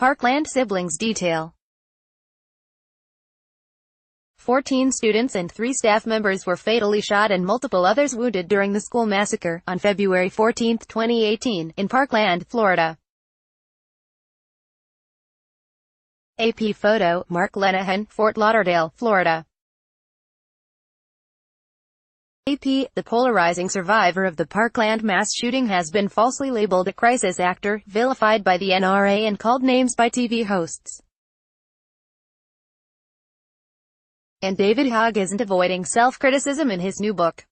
Parkland siblings detail. 14 students and 3 staff members were fatally shot and multiple others wounded during the school massacre, on February 14, 2018, in Parkland, Florida. AP photo, Mark Lenehan, Fort Lauderdale, Florida. AP, the polarizing survivor of the Parkland mass shooting has been falsely labeled a crisis actor, vilified by the NRA and called names by TV hosts. And David Hogg isn't avoiding self-criticism in his new book.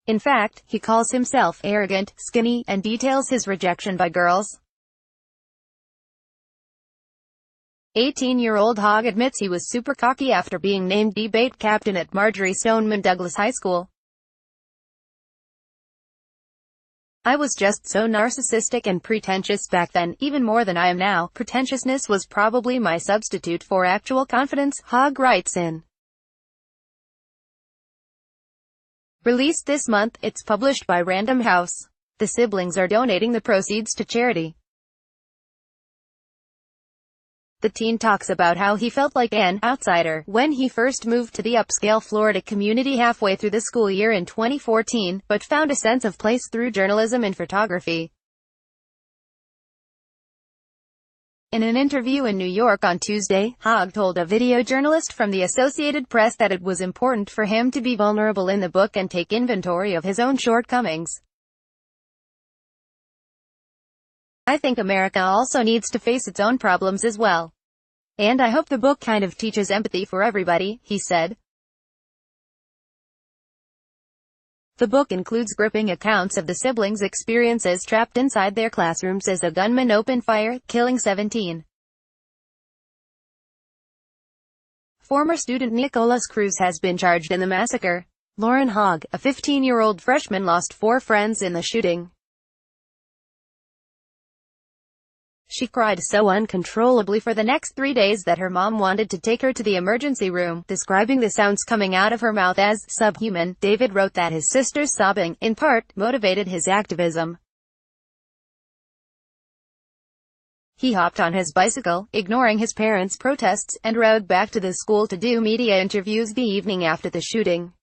In fact, he calls himself arrogant, skinny, and details his rejection by girls. 18-year-old Hogg admits he was super cocky after being named debate captain at Marjorie Stoneman Douglas High School. "I was just so narcissistic and pretentious back then, even more than I am now. Pretentiousness was probably my substitute for actual confidence," Hogg writes in. Released this month, it's published by Random House. The siblings are donating the proceeds to charity. The teen talks about how he felt like an outsider when he first moved to the upscale Florida community halfway through the school year in 2014, but found a sense of place through journalism and photography. In an interview in New York on Tuesday, Hogg told a video journalist from the Associated Press that it was important for him to be vulnerable in the book and take inventory of his own shortcomings. "I think America also needs to face its own problems as well. And I hope the book kind of teaches empathy for everybody," he said. The book includes gripping accounts of the siblings' experiences trapped inside their classrooms as a gunman opened fire, killing 17. Former student Nicholas Cruz has been charged in the massacre. Lauren Hogg, a 15-year-old freshman, lost 4 friends in the shooting. She cried so uncontrollably for the next 3 days that her mom wanted to take her to the emergency room, describing the sounds coming out of her mouth as subhuman. David wrote that his sister's sobbing, in part, motivated his activism. He hopped on his bicycle, ignoring his parents' protests, and rode back to the school to do media interviews the evening after the shooting.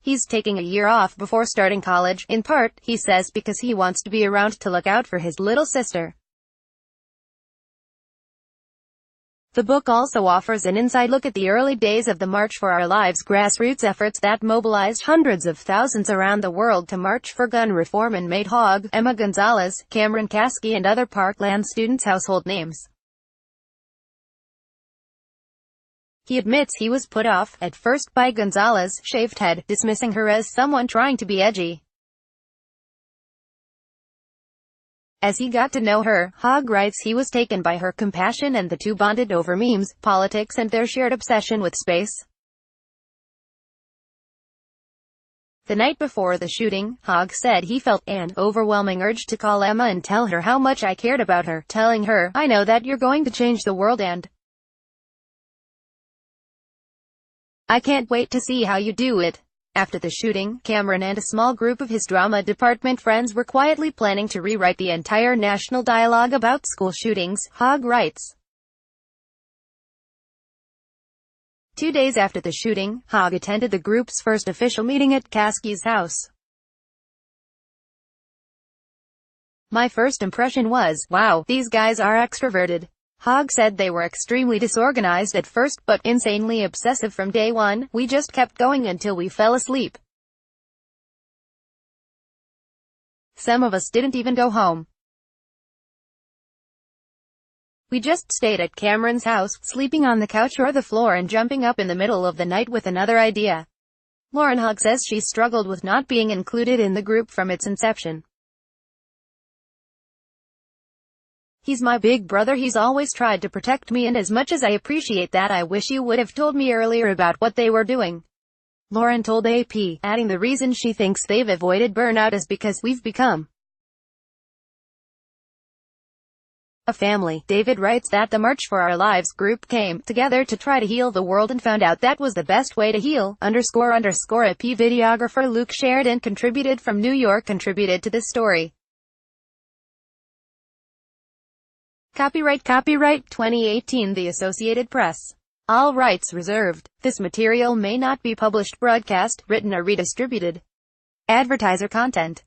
He's taking a year off before starting college, in part, he says, because he wants to be around to look out for his little sister. The book also offers an inside look at the early days of the March for Our Lives grassroots efforts that mobilized hundreds of thousands around the world to march for gun reform and made Hogg, Emma Gonzalez, Cameron Kasky and other Parkland students household names. He admits he was put off, at first, by Gonzalez's shaved head, dismissing her as someone trying to be edgy. As he got to know her, Hogg writes, he was taken by her compassion and the two bonded over memes, politics and their shared obsession with space. The night before the shooting, Hogg said he felt an overwhelming urge to call Emma and tell her how much I cared about her, telling her, "I know that you're going to change the world and I can't wait to see how you do it." After the shooting, Cameron and a small group of his drama department friends were quietly planning to rewrite the entire national dialogue about school shootings, Hogg writes. 2 days after the shooting, Hogg attended the group's first official meeting at Kasky's house. "My first impression was, wow, these guys are extroverted." Hogg said they were extremely disorganized at first, but insanely obsessive from day one. "We just kept going until we fell asleep. Some of us didn't even go home. We just stayed at Cameron's house, sleeping on the couch or the floor and jumping up in the middle of the night with another idea." Lauren Hogg says she struggled with not being included in the group from its inception. "He's my big brother, he's always tried to protect me, and as much as I appreciate that, I wish you would have told me earlier about what they were doing," Lauren told AP, adding the reason she thinks they've avoided burnout is because we've become a family. David writes that the March for Our Lives group came together to try to heal the world and found out that was the best way to heal, ___. A P videographer Luke Sheridan contributed from New York contributed to this story. Copyright 2018 The Associated Press. All rights reserved. This material may not be published, broadcast, written or redistributed. Advertiser content.